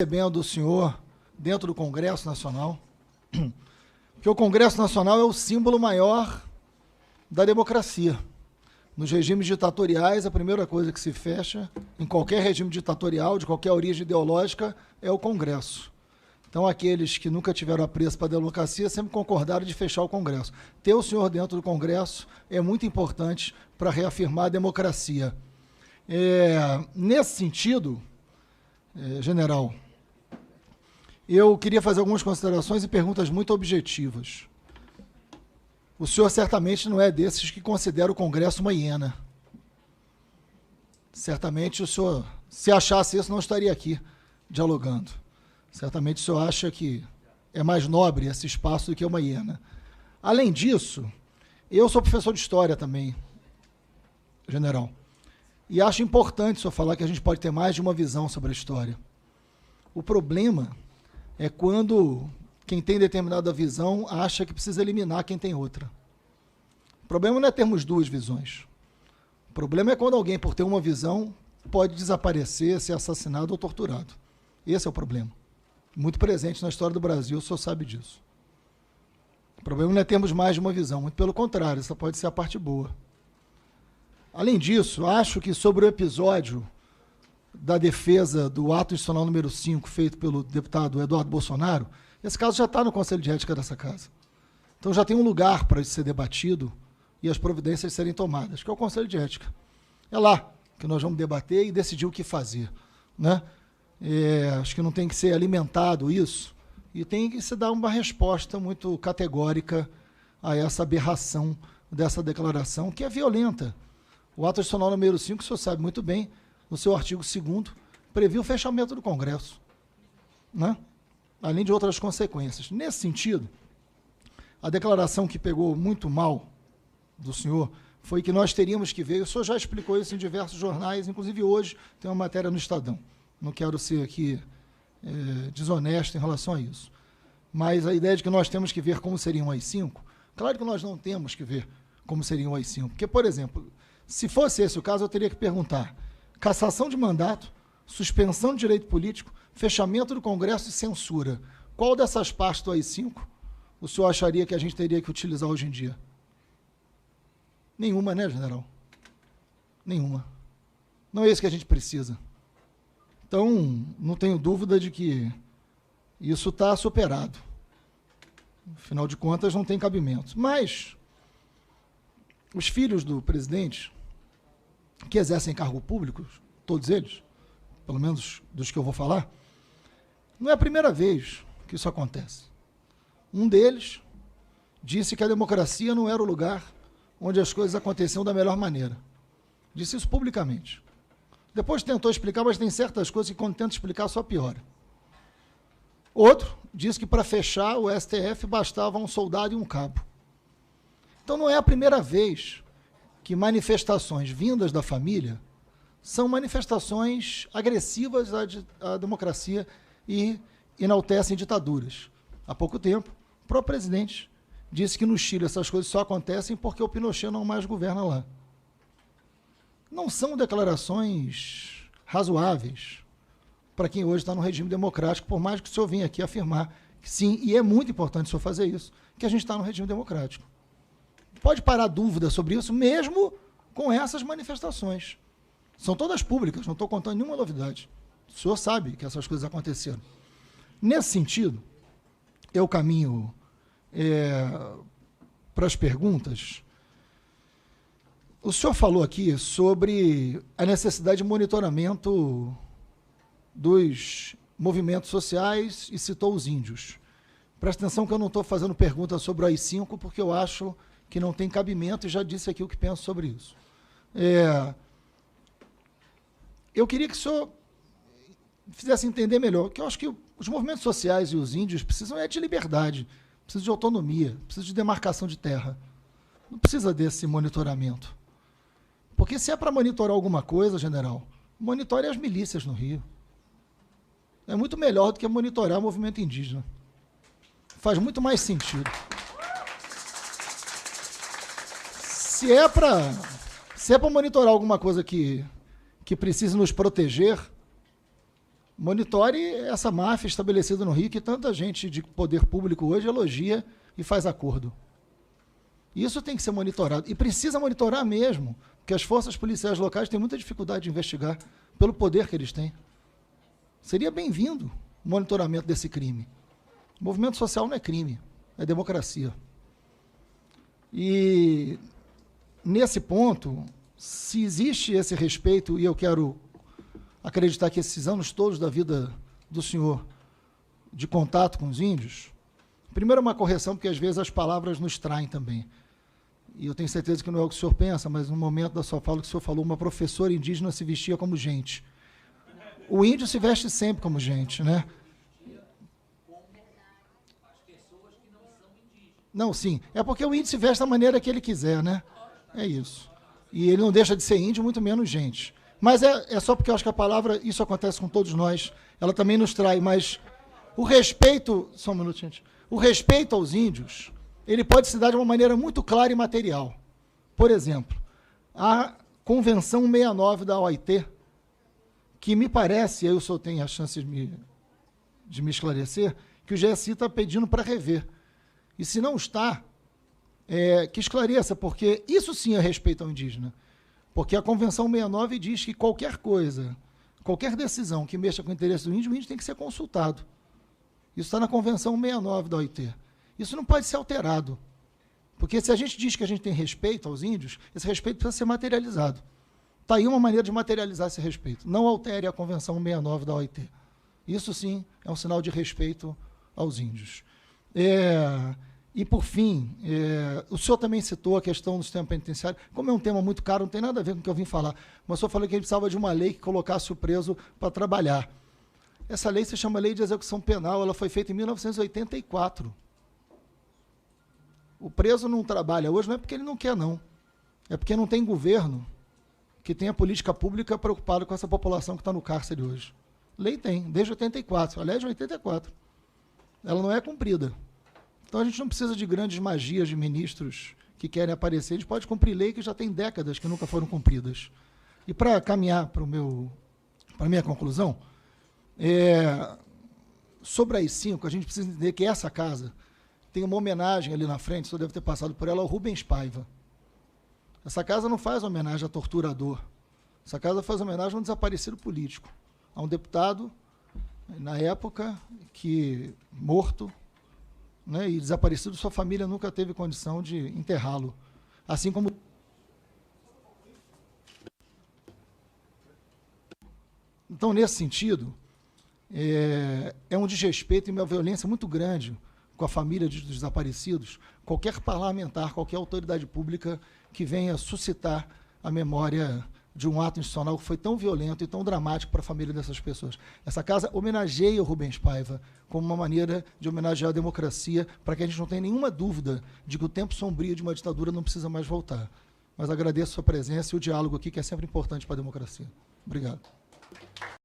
Recebendo o senhor dentro do Congresso Nacional, porque o Congresso Nacional é o símbolo maior da democracia. Nos regimes ditatoriais, a primeira coisa que se fecha, em qualquer regime ditatorial, de qualquer origem ideológica, é o Congresso. Então, aqueles que nunca tiveram apreço para a democracia sempre concordaram de fechar o Congresso. Ter o senhor dentro do Congresso é muito importante para reafirmar a democracia. Nesse sentido, general, eu queria fazer algumas considerações e perguntas muito objetivas. O senhor certamente não é desses que considera o Congresso uma hiena. Certamente o senhor, se achasse isso, não estaria aqui dialogando. Certamente o senhor acha que é mais nobre esse espaço do que uma hiena. Além disso, eu sou professor de História também, general. E acho importante o senhor falar que a gente pode ter mais de uma visão sobre a história. O problema é quando quem tem determinada visão acha que precisa eliminar quem tem outra. O problema não é termos duas visões. O problema é quando alguém, por ter uma visão, pode desaparecer, ser assassinado ou torturado. Esse é o problema. Muito presente na história do Brasil, o senhor sabe disso. O problema não é termos mais de uma visão, muito pelo contrário, essa pode ser a parte boa. Além disso, acho que sobre o episódio da defesa do ato institucional número 5, feito pelo deputado Eduardo Bolsonaro, esse caso já está no Conselho de Ética dessa casa. Então já tem um lugar para ser debatido e as providências serem tomadas, que é o Conselho de Ética. É lá que nós vamos debater e decidir o que fazer, né? Acho que não tem que ser alimentado isso e tem que se dar uma resposta muito categórica a essa aberração dessa declaração, que é violenta. O ato institucional número 5, o senhor sabe muito bem, no seu artigo 2º, previu o fechamento do Congresso, né? Além de outras consequências. Nesse sentido, a declaração que pegou muito mal do senhor foi que nós teríamos que ver, o senhor já explicou isso em diversos jornais, inclusive hoje tem uma matéria no Estadão. Não quero ser aqui desonesto em relação a isso. Mas a ideia de que nós temos que ver como seria um AI-5, claro que nós não temos que ver como seria um AI-5, porque, por exemplo, se fosse esse o caso, eu teria que perguntar: cassação de mandato, suspensão de direito político, fechamento do Congresso e censura. Qual dessas partes do AI-5 o senhor acharia que a gente teria que utilizar hoje em dia? Nenhuma, né, general? Nenhuma. Não é isso que a gente precisa. Então, não tenho dúvida de que isso está superado. Afinal de contas, não tem cabimento. Mas os filhos do presidente que exercem cargo público, todos eles, pelo menos dos que eu vou falar, não é a primeira vez que isso acontece. Um deles disse que a democracia não era o lugar onde as coisas aconteciam da melhor maneira. Disse isso publicamente. Depois tentou explicar, mas tem certas coisas que quando tenta explicar só piora. Outro disse que para fechar o STF bastava um soldado e um cabo. Então não é a primeira vez que manifestações vindas da família são manifestações agressivas à democracia e enaltecem ditaduras. Há pouco tempo, o próprio presidente disse que no Chile essas coisas só acontecem porque o Pinochet não mais governa lá. Não são declarações razoáveis para quem hoje está no regime democrático, por mais que o senhor venha aqui afirmar que sim, e é muito importante o senhor fazer isso, que a gente está no regime democrático. Pode parar dúvida sobre isso, mesmo com essas manifestações. São todas públicas, não estou contando nenhuma novidade. O senhor sabe que essas coisas aconteceram. Nesse sentido, eu caminho para as perguntas. O senhor falou aqui sobre a necessidade de monitoramento dos movimentos sociais e citou os índios. Presta atenção que eu não estou fazendo pergunta sobre o AI-5, porque eu acho que não tem cabimento e já disse aqui o que penso sobre isso. Eu queria que o senhor fizesse entender melhor, que eu acho que os movimentos sociais e os índios precisam de liberdade, precisam de autonomia, precisam de demarcação de terra. Não precisa desse monitoramento. Porque se é para monitorar alguma coisa, general, monitore as milícias no Rio. É muito melhor do que monitorar o movimento indígena. Faz muito mais sentido. Se é para monitorar alguma coisa que precisa nos proteger, monitore essa máfia estabelecida no Rio, que tanta gente de poder público hoje elogia e faz acordo. Isso tem que ser monitorado. E precisa monitorar mesmo, porque as forças policiais locais têm muita dificuldade de investigar pelo poder que eles têm. Seria bem-vindo o monitoramento desse crime. O movimento social não é crime, é democracia. E, nesse ponto, se existe esse respeito, e eu quero acreditar que esses anos todos da vida do senhor de contato com os índios, primeiro uma correção, porque às vezes as palavras nos traem também. E eu tenho certeza que não é o que o senhor pensa, mas no momento da sua fala que o senhor falou, uma professora indígena se vestia como gente. O índio se veste sempre como gente, né? Não, sim. É porque o índio se veste da maneira que ele quiser, né? É isso. E ele não deixa de ser índio, muito menos gente. Mas é só porque eu acho que a palavra, isso acontece com todos nós, ela também nos trai, mas o respeito, só um minuto, gente, o respeito aos índios, ele pode se dar de uma maneira muito clara e material. Por exemplo, a Convenção 69 da OIT, que me parece, aí o senhor tem a chance de me esclarecer, que o GSI está pedindo para rever. E se não está, que esclareça, porque isso sim é respeito ao indígena. Porque a Convenção 69 diz que qualquer coisa, qualquer decisão que mexa com o interesse do índio tem que ser consultado. Isso está na Convenção 69 da OIT. Isso não pode ser alterado. Porque se a gente diz que a gente tem respeito aos índios, esse respeito precisa ser materializado. Está aí uma maneira de materializar esse respeito. Não altere a Convenção 69 da OIT. Isso sim é um sinal de respeito aos índios. E, por fim, o senhor também citou a questão do sistema penitenciário. Como é um tema muito caro, não tem nada a ver com o que eu vim falar, mas o senhor falou que a gente precisava de uma lei que colocasse o preso para trabalhar. Essa lei se chama Lei de Execução Penal, ela foi feita em 1984. O preso não trabalha hoje, não é porque ele não quer, não. É porque não tem governo que tenha política pública preocupada com essa população que está no cárcere hoje. Lei tem, desde 84, aliás, de 84. Ela não é cumprida. Então, a gente não precisa de grandes magias de ministros que querem aparecer, a gente pode cumprir lei que já tem décadas que nunca foram cumpridas. E para caminhar para a minha conclusão, sobre as 5, a gente precisa entender que essa casa tem uma homenagem ali na frente, o senhor deve ter passado por ela, ao Rubens Paiva. Essa casa não faz homenagem a torturador. Essa casa faz homenagem a um desaparecido político, a um deputado, na época, que morto, né, e desaparecido, sua família nunca teve condição de enterrá-lo. Assim como... Então, nesse sentido, é um desrespeito e uma violência muito grande com a família dos desaparecidos, qualquer parlamentar, qualquer autoridade pública que venha suscitar a memória de um ato institucional que foi tão violento e tão dramático para a família dessas pessoas. Essa casa homenageia o Rubens Paiva como uma maneira de homenagear a democracia, para que a gente não tenha nenhuma dúvida de que o tempo sombrio de uma ditadura não precisa mais voltar. Mas agradeço a sua presença e o diálogo aqui, que é sempre importante para a democracia. Obrigado.